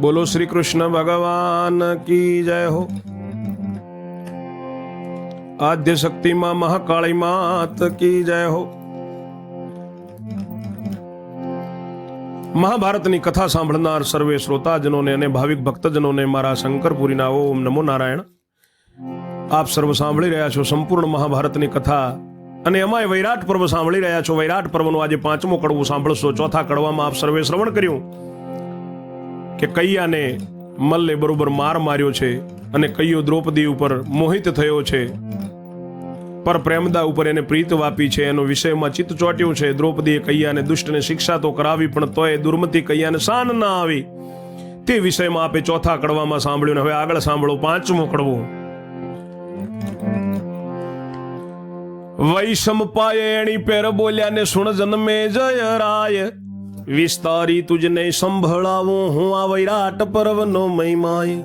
બોલો શ્રી કૃષ્ણ ભગવાન કી જય હો। આદ્ય શક્તિ માં મહાકાળી માત કી જય હો। મહાભારતની કથા સાંભળનાર સર્વે શ્રોતાજનોને અને ભાવિક ભક્તજનોને મારા શંકરપુરીના ઓમ નમો નારાયણ। આપ સર્વ સાંભળી રહ્યા છો સંપૂર્ણ મહાભારતની કથા અને એમાંય વૈરાટ પર્વ સાંભળી રહ્યા છો। વૈરાટ પર્વનું આજે 5મો કડવું સાંભળશો। ચોથા કડવામાં આપ સર્વે શ્રવણ કર્યું કે કૈયાને મલ્લે બરોબર માર માર્યો છે અને કૈયો દ્રૌપદી ઉપર મોહિત થયો છે, પર પ્રેમદા ઉપર એને પ્રીત વાપી છે, એનો વિષયમાં ચિત્ત ચોટ્યું છે। દ્રૌપદીએ કૈયાને દુષ્ટને શિક્ષા તો કરાવી પણ તોય દુર્મતિ કૈયાને શાન ના આવી, તે વિષયમાં આપે ચોથા કડવામાં સાંભળ્યું ને હવે આગળ સાંભળો 5મો કડવો। વૈષમ પાયે એણી પેર બોલ્યા ને સુણ જન્મે જય રાય, વિસ્તારી તુજને સંભળાવું હું આ વૈરાટ પર્વનો મહિમાય।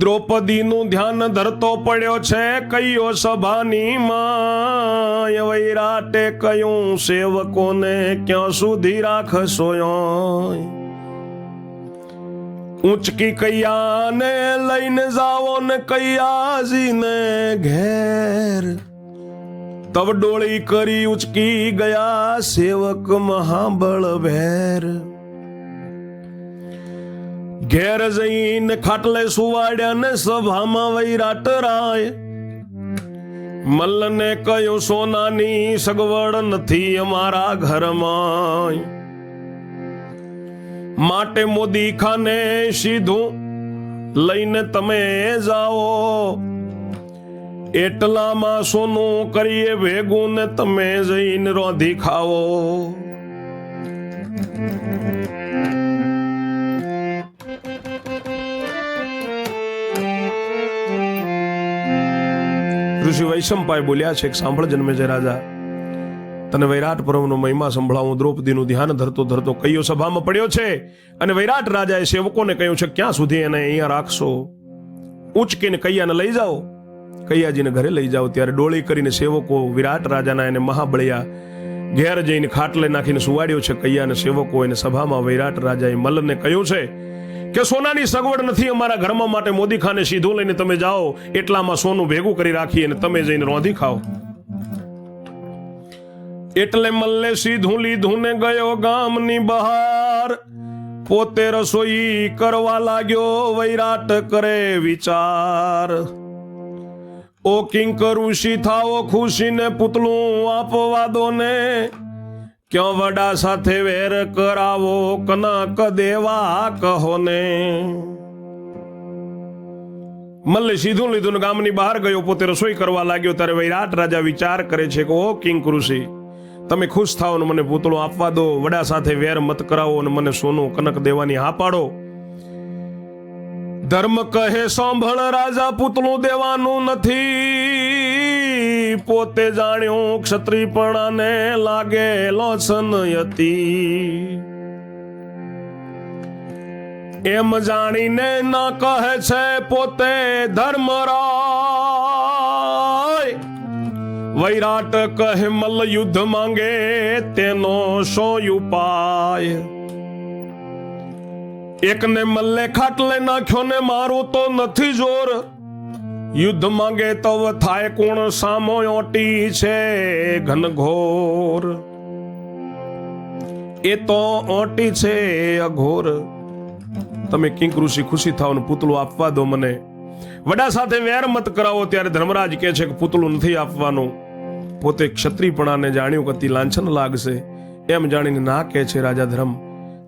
દ્રૌપદીનું ધ્યાન ધરતો પડ્યો છે કયો સભાની માય, વૈરાટે કયું સેવકોને ક્યાં સુધી રાખશો? ઊંચકી કૈયાને લઈને જાઓ ને કૈયાજીને ઘેર, તવ ડોળી કરી ઉચકી ગયા સેવક મહાબળ ભેર। ઘેર જઈને ખાટલે સુવાડ્યા ને સભામાં વૈરાટ રાય, મલ્લને કયો સોનાની સગવડ નથી અમારા ઘરમાં, માટે મોદી ખાને સીધું લઈને તમે જાઓ, એટલામાં સોનું કરીએ ભેગું ને તમે જઈને રોધી ખાઓ। ઋષિ વૈશંપાય બોલ્યા છે કે સાંભળ જન્મેજય રાજા, તને વૈરાટ પર્વનો મહિમા સંભળાવું। દ્રૌપદીનું ધ્યાન ધરતો ધરતો કૈયો સભામાં પડ્યો છે અને વૈરાટ રાજાએ સેવકોને કહ્યું છે ક્યાં સુધી એને અહીંયા રાખશો? ઉચકીને કૈયાને લઈ જાઓ, કૈયાજીને ઘરે લઈ જાઓ। ત્યારે ડોળી કરીને સેવકો વિરાટ રાજાના એને મહાબળિયા ઘેર જઈને ખાટલે નાખીને સુવાડ્યો છે કૈયાને સેવકો એને સભામાં। વૈરાટ રાજાએ મલ્લને કહ્યું છે કે સોનાની સગવડ નથી અમારા ઘરમાં, માટે મોદી ખાને સીધું લઈને તમે જાઓ, એટલામાં સોનું ભેગું કરી રાખી અને તમે જઈને રોધી ખાઓ। એટલે મલ્લે સીધું લીધું ને ગયો ગામની બહાર, પોતે રસોઈ કરવા લાગ્યો વૈરાટ કરે વિચાર। ઓ કિંકરુષી થાઓ ખુશીને પૂતળું આપવા દો ને, ક્યાં વડા સાથે વેર કરાવો કનક દેવા કહો ને। મલ્લે સીધું લીધું ને ગામની બહાર ગયો, પોતે રસોઈ કરવા લાગ્યો। ત્યારે વૈરાટ રાજા વિચાર કરે છે કે ઓ કિંકરુષી, તમે ખુશ થાઓ ને મને પૂતળો આપવા દો, વડા સાથે વેર મત કરાવો અને મને સોનું કનક દેવાની હા પાડો। ધર્મ કહે સાંભળ રાજા, પૂતળું દેવાનું નથી, પોતે જાણ્યું ક્ષત્રિયપણાને લાગે લોચનયતી, એમ જાણીને ના કહે છે પોતે ધર્મરાય। વૈરાટ કહે મલ્લ યુદ્ધ માંગે તેનો શો ઉપાય? એકને મલ્લે ખાટલે નાખ્યો ને મારું તો નથી જોર, યુદ્ધ માંગે તો થાય કોણ સામો ઓટી છે ઘનઘોર, એ તો ઓટી છે અઘોર। તમે કિંકરુષી ખુશી થાવ ને પૂતળું આપવા દો મને, વડા સાથે વેર મત કરાવો। ત્યારે ધર્મરાજ કહે છે કે પૂતળું નથી આપવાનું, પોતે ક્ષત્રિયપણાને જાણ્યું કે લાંછન લાગશે, એમ જાણીને ના કહે છે રાજા ધર્મ।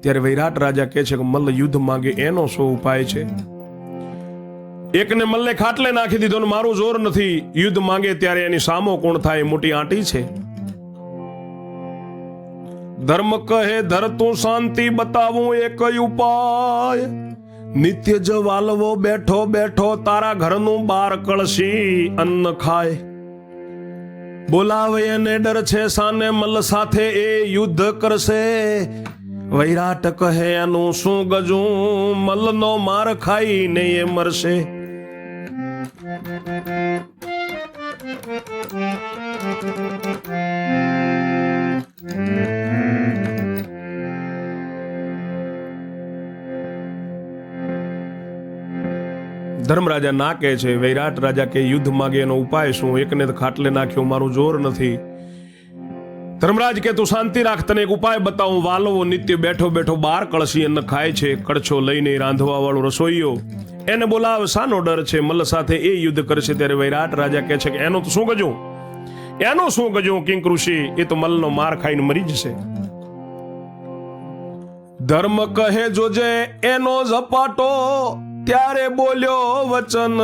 ત્યારે વૈરાટ રાજા કહે છે કે મલ્લ યુદ્ધ માંગે એનો શો ઉપાય છે? એકને મલ્લે ખાટલે નાખી દીધો ને મારું જોર નથી, યુદ્ધ માંગે ત્યારે એની સામો કોણ થાય? મોટી આંટી છે। ધર્મ કહે ધર તું શાંતિ બતાવું એક ઉપાય, નિત્ય જ વાલવો બેઠો બેઠો તારા ઘરનું બાર કળશી અન્ન ખાય। બોલાવે એને ડર છે સાને મલ્લ સાથે એ યુદ્ધ કરશે, વૈરાટ કહે એનું શું ગજું, મલ્લનો માર ખાઈને એ મરશે। ધર્મરાજા ના કહે છે. વૈરાટ રાજા કે યુદ્ધ માગે એનો ઉપાય શું? એકને તો ખાટલે નાખ્યો, મારું જોર નથી. ધર્મરાજ કે તું શાંતિ રાખ, તને એક ઉપાય બતાવું. વાલવો નિત્ય બેઠો બેઠો 12 કળશી અન્ન ખાય છે. કડછો લઈને રાંધવા વાળો રસોઈયો એને બોલાવે. શાનો ડર છે? મલ્લ સાથે એ યુદ્ધ કરશે. ત્યારે વૈરાટ રાજા કહે છે કે એનું તો શું ગજું, એનું શું ગજું કિંક ઋષિ, એ તો મલ્લનો માર ખાઈને મરી જશે. ધર્મ કહે જોજે એનો ઝપાટો, ત્યારે બોલ્યો વચન.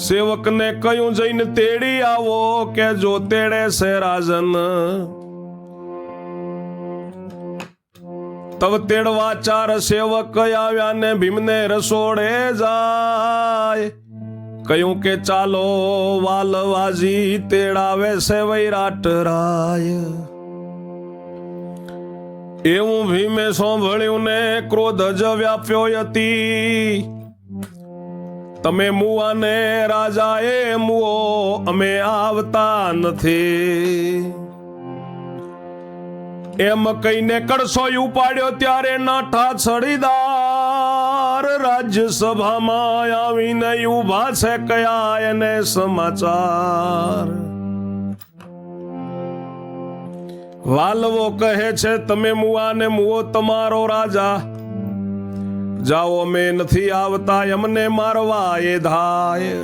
સેવકને કયું જઈને તેડી આવો, કે જો તેડે છે રાજન. તવ તેડવા 4 સેવક આવ્યા ને ભીમને રસોડે જાય. કયું કે ચાલો વાલવાજી, તેડાવે છે વૈરાટ રાય. એવું ભીમે સાંભળ્યું ને ક્રોધ જ વ્યાપ્યો હતી. તમે મુવાને રાજાએ મુઓ, અમે આવતા નથી. એમ કહીને કળશો ઉપાડ્યો. ત્યારે નાઠા છડીદાર રાજ્યસભામાં આવીને ઉભા છે. કયા એને સમાચાર? વાલવો કહે છે તમે મુવાને મુઓ, તમારો રાજા. જાઓ, અમે નથી આવતા, એમને મારવા એ ધાય.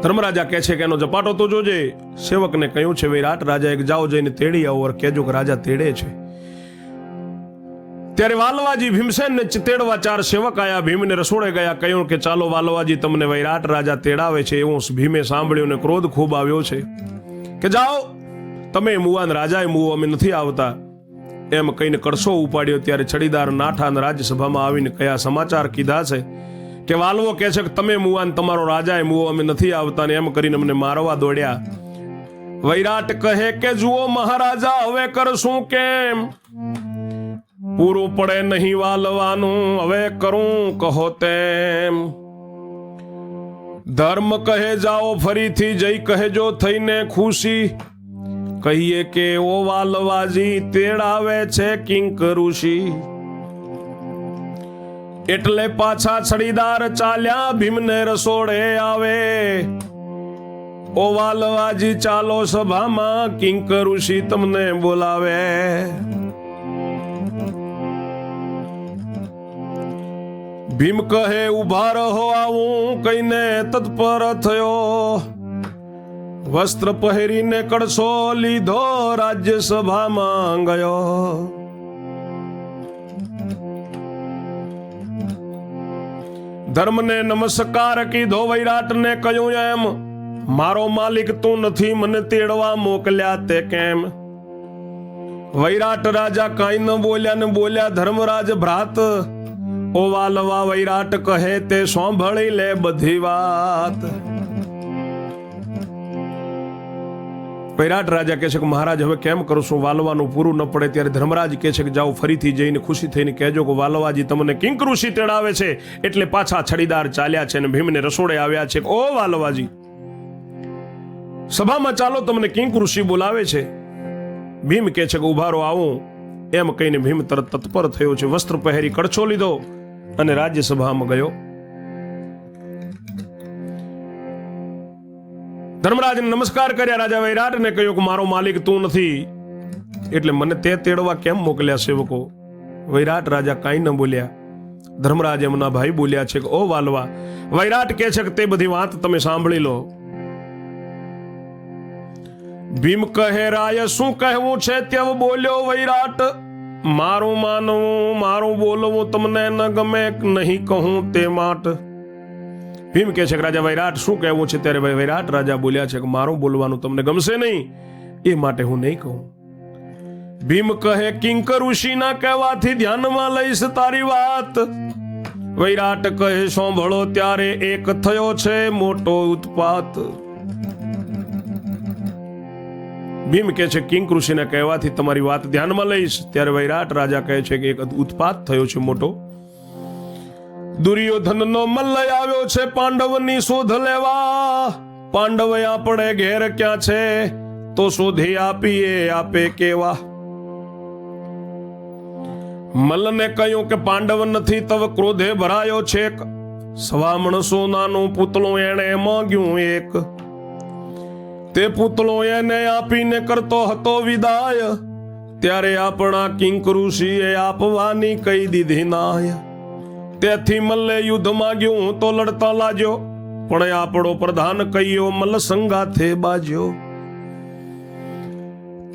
ધર્મરાજા કહે છે કે એનો ઝપાટો તો જોજે. સેવકને કહ્યું છે વૈરાટ રાજા, એક જાઓ જઈને તેડી આવો, કહેજો કે રાજા તેડે છે. ત્યારે વાલવાજી ભીમસેનને તેડવા 4 સેવક આયા. ભીમને રસોડે ગયા. કહ્યું કે ચાલો વાલવાજી, તમને વૈરાટ રાજા તેડાવે છે. એવું ભીમે સાંભળ્યું ને ક્રોધ ખૂબ આવ્યો છે. કે જાઓ, તમે મુવાન રાજાએ મુવો, અમે નથી આવતા. એમ કહીને કળશો ઉપાડ્યો. ત્યારે છડીદાર નાઠા રાજ્યસભામાં આવીને કયા સમાચાર કીધા છે કે વાલવો કહે છે કે તમે મુવાન, તમારો રાજાએ મુવો, અમે નથી આવતા. ને એમ કરીને અમને મારવા દોડ્યા. વૈરાટ કહે કે જુઓ મહારાજા, હવે કરશું કેમ? પૂરું પડે નહીં વાલવાનું, હવે કરું કહો તેમ. ધર્મ કહે જાઓ ફરીથી જઈ કહેજો થઈને ખુશી. કહીએ કે ઓ વાલવાજી, તેડાવે છે કિંક ઋષિ. એટલે પાછા છડીદાર ચાલ્યા, ભીમને રસોડે આવે. ઓ વાલવાજી ચાલો સભામાં, કિંક ઋષિ તમને બોલાવે. ભીમ કહે ઉભા રહો, આવું કહીને તત્પર થયો. વસ્ત્ર પહેરીને કળશો લીધો, રાજ્યસભામાં ગયો. ધર્મને નમસ્કાર કીધો. વૈરાટને કહ્યું એમ, મારો માલિક તું નથી, મને તેડવા મોકલ્યા તે કેમ? વૈરાટ રાજા કાંઈ ન બોલ્યા ને બોલ્યા, ધર્મરાજ ભ્રાત. ઓ વાલવા, વૈરાટ કહે તે સાંભળી લે બધી વાત. વૈરાટ રાજા કહે છે કે મહારાજ હવે કેમ કરશું? વાલવાનું પૂરું ન પડે. ત્યારે ધર્મરાજ કહે છે કે જાઓ ફરીથી જઈને ખુશી થઈને કહેજો કે વાલવાજી તમને કિંક ઋષિ તેડાવે છે. એટલે પાછા છડીદાર ચાલ્યા છે અને ભીમને રસોડે આવ્યા છે. ઓ વાલવાજી, સભામાં ચાલો, તમને કિંક ઋષિ બોલાવે છે. ભીમ કહે છે કે ઉભા રહો, આવું. એમ કહીને ભીમ તરત તત્પર થયો છે. વસ્ત્ર પહેરી કડછો લીધો અને રાજ્યસભામાં ગયો. ધર્મરાજને નમસ્કાર કર્યા. રાજા વૈરાટને કહ્યું કે મારો માલિક તું નથી, એટલે મને તે તેડવા કેમ મોકલ્યા સેવકો? વૈરાટ રાજા કાંઈ ન બોલ્યા. ધર્મરાજ એમના ભાઈ બોલ્યા છે કે ઓ વાલવા. વૈરાટ કહે છે કે તે બધી વાત તમે સાંભળી લો. ભીમ કહે રાય શું કહેવું છે? તેવ બોલ્યો વૈરાટ, મારું માનવું મારું બોલવું તમને ન ગમે, નહીં કહું તે માટે. ભીમ કહે છે કે રાજા વૈરાટ શું કહેવું છે? ત્યારે વૈરાટ રાજા બોલ્યા છે કે મારું બોલવાનું તમને ગમશે નહીં, એ માટે હું નહીં કહું. ભીમ કહે કિંક ઋષિના કહેવાથી ધ્યાનમાં લઈશ તારી વાત. વૈરાટ કહે સાંભળો, ત્યારે એક થયો છે મોટો ઉત્પાત. ભીમ કહે છે કિંક ઋષિના કહેવાથી તમારી વાત ધ્યાનમાં લઈશ. ત્યારે વૈરાટ રાજા કહે છે કે એક ઉત્પાત થયો છે મોટો. દુર્યોધનનો મલ્લય આવ્યો છે પાંડવની શોધ લેવા. પાંડવ આપણે ઘેર ક્યાં છે? તો શોધી આપીએ આપે કેવા. મલ્લને કહ્યું કે પાંડવ નથી તવ ક્રોધે ભરાયો છેક, સવામણ સોનાનું પૂતળું એણે માંગ્યું એક, તે પૂતળું એને આપીને કરતો હતો વિદાય, ત્યારે આપણા કિંક ઋષિએ આપવાની કહી દીધી નાય. તેથી મલ્લે યુદ્ધ માંગ્યું તો લડતા લાગ્યો, પણ આપણો પ્રધાન કહ્યો મલ્લ સંગાથે બાજ્યો.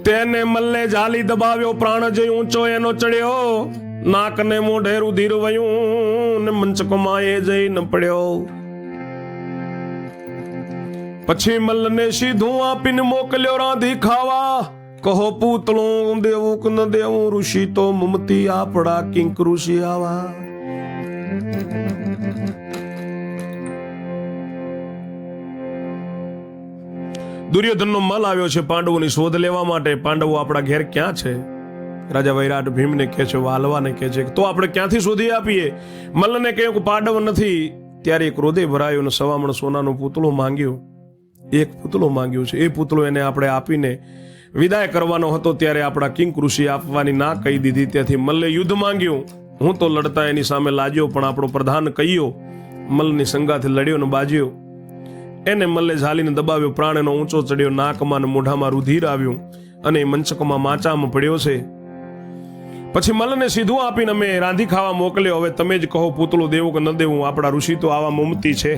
તેને મલ્લે જાલી દબાવ્યો, પ્રાણ જઈ ઊંચો એનો ચડ્યો, નાકને મોઢે રુધિર વયું ને મંચકમાં એ જઈને પડ્યો. પછી મલ્લને સીધું આપીને મોકલ્યો રાંધી ખાવા, કહો પૂતળું દેવું કે ન દેવું, ઋષિ તો મમતી આપડા કિંક ઋષિ આવા. દુર્યોધનનો મલ આવ્યો છે પાંડવોની શોધ લેવા માટે. પાંડવો આપણા ઘેર ક્યાં છે? રાજા વૈરાટ ભીમને કહે છે, વાલવાને કહે છે તો આપણે ક્યાંથી શોધી આપીએ? મલ્લને કહ્યું કે પાંડવ નથી. ત્યારે એક ક્રોધે ભરાયો ને સવામણ સોનાનું પૂતળું માંગ્યું. એક પૂતળું માંગ્યું છે. એ પૂતળું એને આપણે આપીને વિદાય કરવાનો હતો, ત્યારે આપણા કિંક ઋષિ આપવાની ના કહી દીધી. ત્યાંથી મલ્લે યુદ્ધ માંગ્યું. હું તો લડતા એની સામે લાજ્યો, પણ આપણો પ્રધાન કહ્યો મલ્લની સંગાથી લડ્યો ને બાજ્યો. એને મલ્લે ઝાલીને દબાવ્યો, પ્રાણ એનો ઊંચો ચડ્યો, નાકમાં ને મોઢામાં રુધિર આવ્યું અને મંચકમાં માચામાં પડ્યો છે. પછી મલ્લને સીધું આપીને અમે રાંધી ખાવા મોકલ્યો. હવે તમે જ કહો પૂતળું દેવું કે ન દેવું, આપણા ઋષિ તો આવા મમતી છે.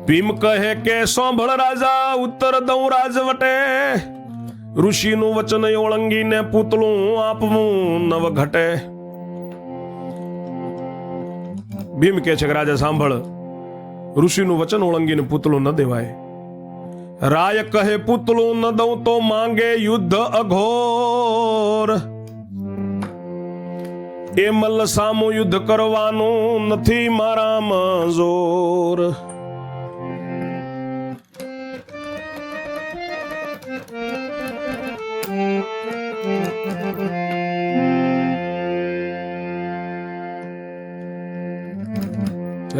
ભીમ કહે કે સાંભળ રાજા, ઉત્તર દઉં રાજવટે, ઋષિનું વચન ઓળંગીને પૂતળું આપવું નવ ઘટે. ભીમ કહે છે કે રાજા સાંભળ, ઋષિનું વચન ઓળંગીને પૂતળું ન દેવાય. રાય કહે પૂતળું ન દઉં તો માંગે યુદ્ધ અઘોર, એ મલ્લ સામું યુદ્ધ કરવાનું નથી મારામાં જોર.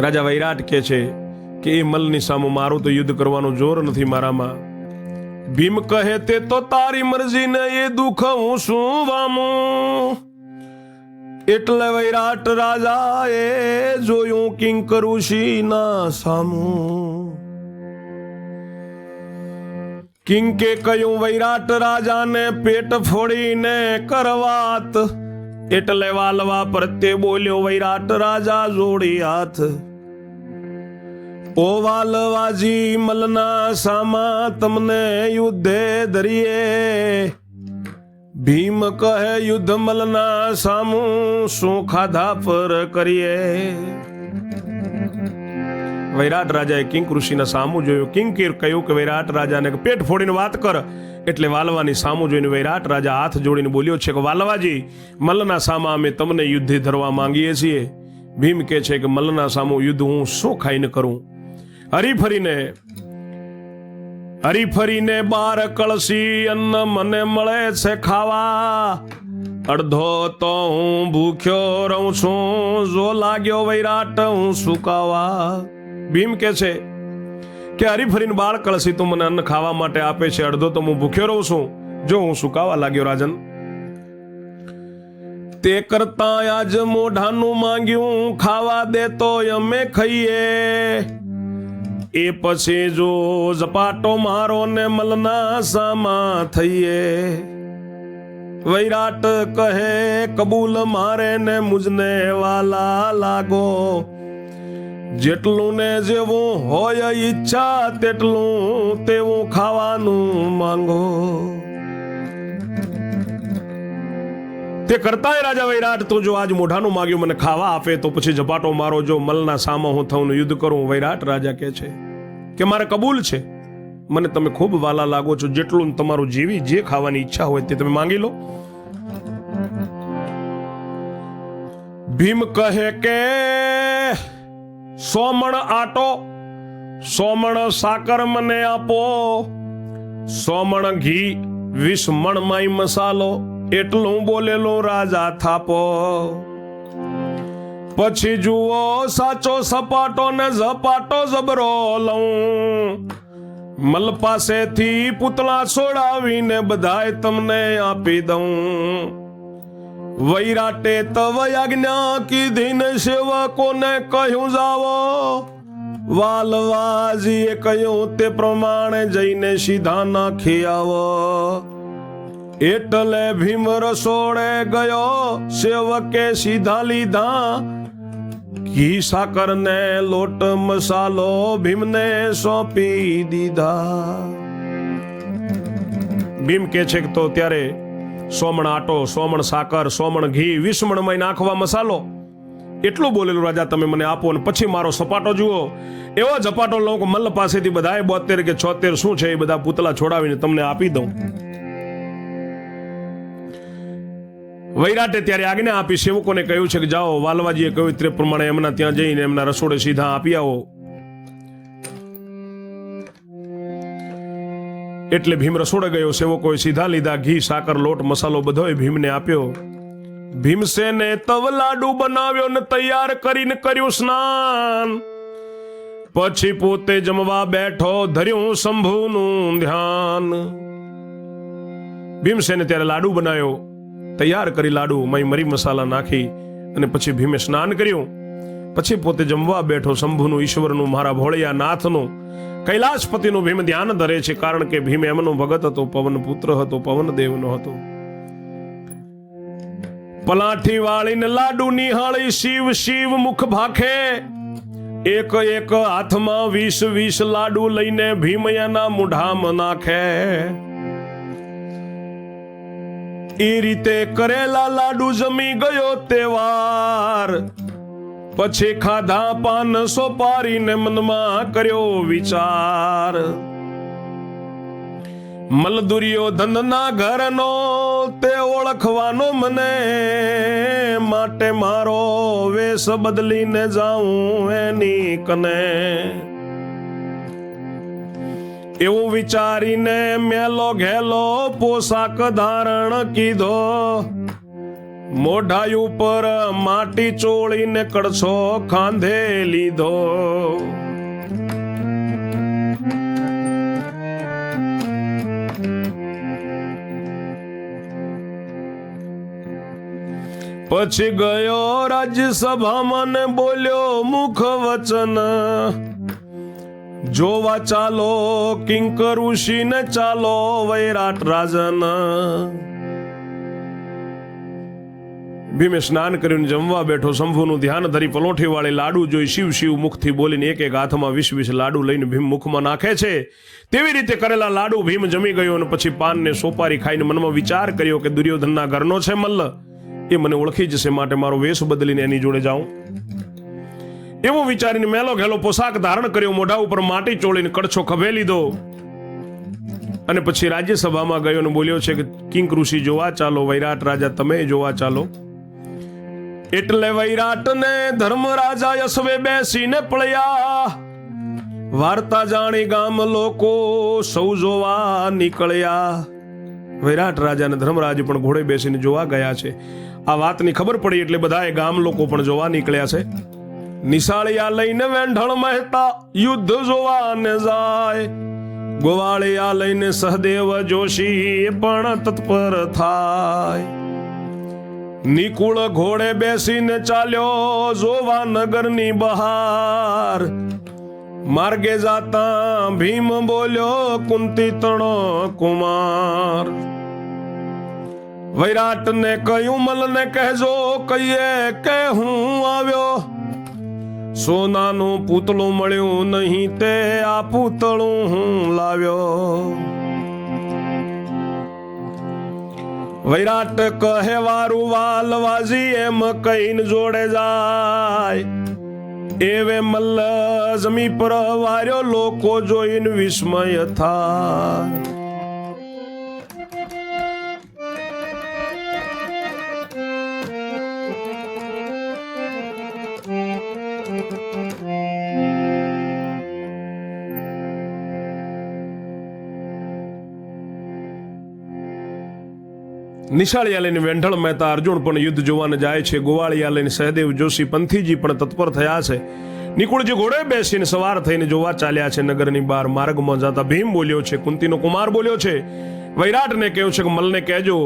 રાજા વૈરાટ કહે છે કે એ મલની સામું મારું તો યુદ્ધ કરવાનું જોર નથી મારામાં. ભીમ કહે તે તો તારી મરજી ને એ દુઃખ હું શું વામું. એટલે વૈરાટ રાજા એ જોયું કિંક ઋષિ ના સામું. કિંકે કહ્યું વૈરાટ રાજાને પેટ ફોડીને કરવાત, એટલે વાલવા પ્રત્યે બોલ્યો વૈરાટ રાજા જોડી હાથ. ઓ વાલવાજી મલના સામા તમને યુદ્ધે ધરીએ, ભીમ કહે યુદ્ધ મલના સામું શું ખાધા પર કરીએ. વૈરાટ રાજાએ કિંક ઋષિના સામું જોયું. કિંકે કહ્યું કે વૈરાટ રાજાને પેટ ફોડીને વાત કર. એટલે વાલવાની સામું જોઈને વૈરાટ રાજા હાથ જોડીને બોલ્યો છે કે વાલવાજી મલ્લના સામા અમે તમને યુદ્ધે ધરવા માંગીએ છીએ. ભીમ કહે છે કે મલ્લના સામું યુદ્ધ હું શું ખાઈને કરું. હરીફરીને 12 કળશી અન્ન મને મળે છે ખાવા, અડધો તો હું ભૂખ્યો રહું છું, જો લાગ્યો વૈરાટ હું સુકાવા. ભીમ કે છે કે હરીફરીને 12 કળશી તો મને અન્ન ખાવા માટે આપે છે, અડધો તો હું ભૂખ્યો રહું છું, જો હું સુકાવા લાગ્યો રાજન. તે કરતા આજ મોઢાનું માંગ્યું ખાવા દે તો અમે ખાઈએ, એ પછી જો ઝપાટો મારો ને મલના સામા થઈએ. વૈરાટ કહે કબૂલ મારે ને મુજને વાલા લાગો, જેટલું ને જેવું હોય ઈચ્છા તેટલું તેવું ખાવાનું માંગો. તે કરતાય રાજા વૈરાટ તો જો આજ મોઢાનું માગ્યું મને ખાવા આપે તો પછી ઝપાટો મારો, જો મલના સામા હું થઉં યુદ્ધ કરું. વૈરાટ રાજા કહે છે કે મારે કબૂલ છે, મને તમે ખૂબ વાલા લાગો છો, જેટલું તમારું જેવી જે ખાવાની ઈચ્છા હોય તે તમે માંગી લો. ભીમ કહે કે 100 મણ આટો 100 મણ સાકર મને આપો, 100 મણ ઘી 20 મણ માઈ મસાલો, એટલું બોલેલો રાજા થાપો. પછી જુઓ સાચો સપાટો ને ઝપાટો જબરો લઉં, મલ પાસેથી પૂતળા છોડાવીને બધાય તમને આપી દઉં. વૈરાટે તવ આજ્ઞા કીધી ને સેવકોને કહ્યું જાવો. વાલવાજીએ કહ્યું તે પ્રમાણે જઈને સીધા નાખી આવો. એટલે ભીમ રસોડે ગયો, સેવકે સીધા લીધા ઘી સાકર ને લોટ મસાલો ભીમને સોંપી દીધા. ભીમ કે છે કે તો ત્યારે સોમણ આટો, સોમણ સાકર, સોમણ ઘી, 20 મણમાં નાખવા મસાલો, એટલું બોલેલું રાજા તમે મને આપો અને પછી મારો સપાટો જુઓ. એવો ઝપાટો લોકો મલ્લ પાસેથી બધાએ 72 કે 76 શું છે એ બધા પૂતળા છોડાવીને તમને આપી દઉં. વૈરાટે ત્યારે આજ્ઞા આપી, સેવકોને કહ્યું છે કે જાઓ, વાલવાજીએ કહ્યું તે પ્રમાણે એમના ત્યાં જઈને એમના રસોડે સીધા આપી આવો. એટલે ભીમ રસોડે ગયો, સેવકોએ સીધા લીધા, ઘી સાકર લોટ મસાલો બધોય ભીમને આપ્યો. ભીમસેને તવ લાડુ બનાવ્યો ને તૈયાર કરીને કર્યું સ્નાન. પછી પોતે જમવા બેઠો, ધર્યું શંભુનું ધ્યાન. ભીમસેને ત્યારે લાડુ બનાવ્યો, તૈયાર કરી લાડુ મરી મસાલા નાખી અને પછી ભીમે સ્નાન કર્યું. પછી પોતે જમવા બેઠો, શંભુનું, ઈશ્વરનું, મારા ભોળિયા નાથનું, કૈલાસપતિનું ભીમ ધ્યાન ધરે છે. કારણ કે ભીમ એમનો ભગત હતો, પવન પુત્ર હતો, પવન દેવનો હતો. પલાઠી વાળીને લાડુ નિહાળી, શિવ શિવ મુખ ભાખે. એક એક હાથમાં 20 લાડુ લઈને ભીમ એના મુઢામાં નાખે. એ રીતે કરેલા લાડુ જમી ગયો તેવાર. પછી ખાધા પાન સોપારીને મનમાં કર્યો વિચાર. મલદુર્યોધનના ઘરનો તે ઓળખવાનો મને, માટે મારો વેશ બદલીને જાઉં એની કને. એવું વિચારીને મેલો ઘેલો પોશાક ધારણ કીધો. મોઢા ઉપર માટી ચોળીને કડછો ખાંધે લીધો. પછી ગયો રાજ્યસભામાં ને બોલ્યો મુખ વચન. જોવા ચાલો કિંકર ઋષિ ને ચાલો વૈરાટ રાજન. ભીમે સ્નાન કરીને જમવા બેઠો, શંભુનું ધ્યાન ધરી પલોઠી વાળી લાડુ જોઈ શિવ શિવ મુખથી બોલીને એક એક હાથમાં 20 લાડુ લઈને ભીમ મુખમાં નાખે છે. તેવી રીતે કરેલા લાડુ ભીમ જમી ગયો અને પછી પાનને સોપારી ખાઈને મનમાં વિચાર કર્યો કે દુર્યોધનના ઘરનો છે મલ્લ, એ મને ઓળખી જશે, માટે મારો વેશ બદલીને એની જોડે જાઉં. એવું વિચારીને મેલો ઘેલો પોશાક ધારણ કર્યો, મોઢા ઉપર માટી ચોળીને કડછો ખભે લીધો અને પછી રાજ્યસભામાં ગયો અને બોલ્યો છે કે કિંક ઋષિ જોવા ચાલો, વૈરાટ રાજા તમે જોવા ચાલો. એટલે વૈરાટ ને ધર્મરાજા યશવે બેસીને પડ્યા. વાર્તા જાણી ગામ લોકો સૌ જોવા નીકળ્યા. વૈરાટ રાજા અને ધર્મરાજ પણ ઘોડે બેસીને જોવા ગયા છે. આ વાતની ખબર પડી એટલે બધાએ ગામ લોકો પણ જોવા નીકળ્યા છે. નિશાળિયા લઈને વેંઢળ મહેતા યુદ્ધ જોવાને જાય. ગોવાળિયા લઈને સહદેવ જોશી પણ તત્પર થાય. નિકુળ ઘોડે બેસીને ચાલ્યો જોવા નગરની બહાર. માર્ગે જાતા ભીમ બોલ્યો કુંતી તણો કુમાર. વૈરાટ ને કહ્યું મલને કહેજો કહીએ કે હું આવ્યો. સોનાનું પૂતળું મળ્યું નહીં તે આ પૂતળું હું લાવ્યો. વૈરાટ કહે વારું વાલવાજી એમ કહીને જોડે જાય. એવે મલ્લ જમી પર વાર્યો લોકો જોઈને વિસ્મય થાય. નિશાળિયા લઈને વેંઢળ મહેતા અર્જુન પણ યુદ્ધ જોવાને જાય છે. ગોવાળિયા લઈને સહદેવ જોશી પંથીજી પણ તત્પર થયા છે. નિકુળજી ઘોડે બેસીને સવાર થઈને જોવા ચાલ્યા છે. નગરની બહાર માર્ગમાં જતા ભીમ બોલ્યો છે, કુંતીનો કુમાર બોલ્યો છે, વૈરાટને કહ્યું છે કે મલને કહેજો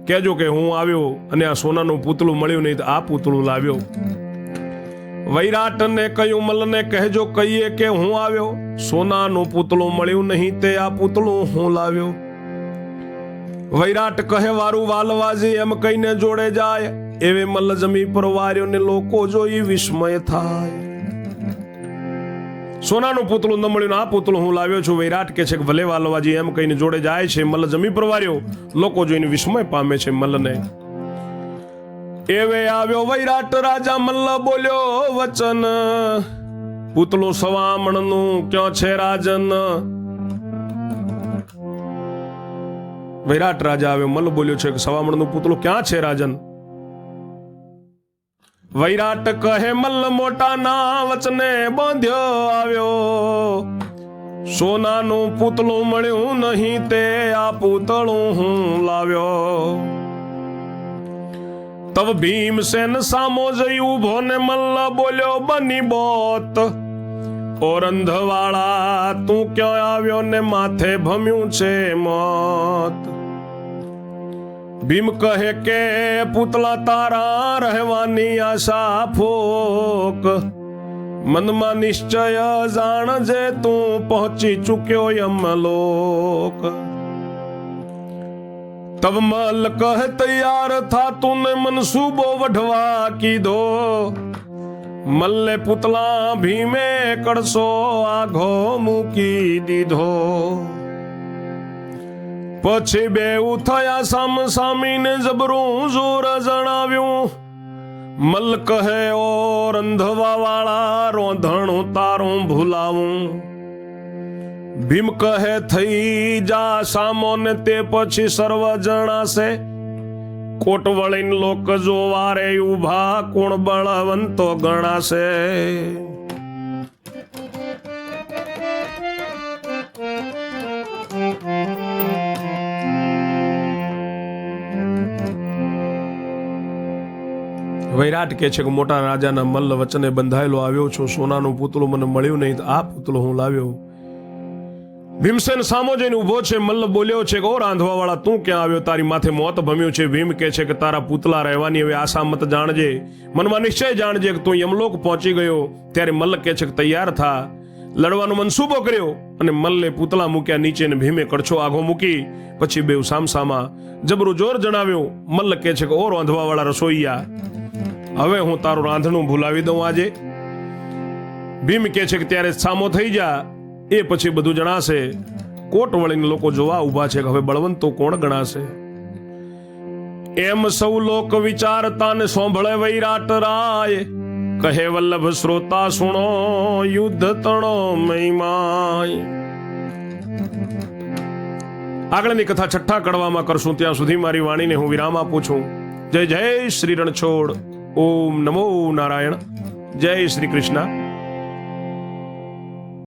કહેજો કે હું આવ્યો અને આ સોનાનું પૂતળું મળ્યું નહીં તો આ પૂતળું લાવ્યો. વૈરાટને કહ્યું, મલ્લને કહેજો કહીએ કે હું આવ્યો, સોનાનું પૂતળું મળ્યું નહીં તે આ પૂતળું હું લાવ્યો. વૈરાટ કહે, વારું વાલવાજી એમ કહીને જોડે જાય. એવે મલ્લ જમી પર વાર્યો ને લોકો જોઈ વિસ્મય થાય. સોનાનું પૂતળું ન મળ્યું, આ પૂતળું હું લાવ્યો છું. વૈરાટ કે છે કે ભલે વાલવાજી એમ કહીને જોડે જાય છે. મલ્લ જમી પર વાર્યો, લોકો જોઈને વિસ્મય પામે છે મલ્લને. એવે આવ્યો વૈરાટ રાજા, મલ્લ બોલ્યો વચન, પૂતળું સવામણનું ક્યાં છે રાજન. વૈરાટ રાજા આવ્યો, મલ્લ બોલ્યો છે કે સવામણનું પૂતળું ક્યાં છે રાજન. વૈરાટ કહે, મલ્લ મોટા ના વચને બાંધ્યો આવ્યો, સોનાનું પૂતળું મળ્યું નહીં તે આ પૂતળું હું લાવ્યો. તબ ભીમસેન સામો જઈ ઉભો ને મલ્લ બોલ્યો બની બોત, ઓરંધવાળા તું ક્યાં આવ્યો ને માથે ભમ્યું છે મોત. ભીમ કહે કે પૂતળા તારા રહેવાની આશા ફોક, મનમાં નિશ્ચય જાણજે તું પહોંચી ચૂક્યો યમલોક. તબ મલ કહે તૈયાર થા તું ને મનસૂબો વઢવા કીધો, મલ્લે પૂતળા ભીમે કડસો આઘો મૂકી દીધો. પછી બેઉ થયા સામ સામીને જબરું જોર જણાવ્યું. મલ્લ કહે, ઓ રંધવા વાળા રોંધણું તારું ભૂલાવું. ભીમ કહે, થઈ જા સામો ને તે પછી સર્વ જણાશે. કોટ વળીને લોક જોવા રે ઉભા, કોણ બળવંતો ગણાશે. વૈરાટ કે છે કે મોટા રાજાના મલ્લ વચને બંધાયેલો આવ્યો છું, સોનાનું પૂતળું મને મળ્યું નહીં તો આ પૂતળું હું લાવ્યો. ભીમસેન સામો જઈને ઉભો છે. મલ્લ બોલ્યો છે કે ઓ રાંધવા વાળા તું ક્યાં આવ્યો, તારી માથે મોત ભમ્યું છે. ભીમ કે છે કે તારા પૂતળા રહેવાની હવે આશા મત જાણજે, મનમાં નિશ્ચય જાણજે કે તું યમલોક પહોંચી ગયો. ત્યારે મલ્લ કે છે કે તૈયાર થા. લડવાનો મનસૂબો કર્યો અને મલ્લે પૂતળા મૂક્યા નીચે ને ભીમે કડછો આઘો મૂકી. પછી બેઉ સામસામા જબરું જોર જણાવ્યું. મલ્લ કે છે કે ઓ રાંધવા વાળા રસોઈયા, હવે હું તારું રાંધણું ભૂલાવી દઉં આજે. ભીમ કે છે કે ત્યારે સામો થઈ જા, એ પછી બધું જણાશે. કોટ વળીને લોકો જોવા ઉભા છે કે હવે બળવંતો કોણ ગણાશે. એમ સૌ લોક વિચારતા ને સાંભળે વૈરાટ રાય, કહે વલ્લભ શ્રોતા સુણો યુદ્ધ તણો મહિમાય. આગળની કથા છઠ્ઠા કડવામાં કરશું. ત્યાં સુધી મારી વાણીને હું વિરામ આપું છું. જય જય શ્રી રણછોડ. ઓમ નમો નારાયણ. જય શ્રી કૃષ્ણ.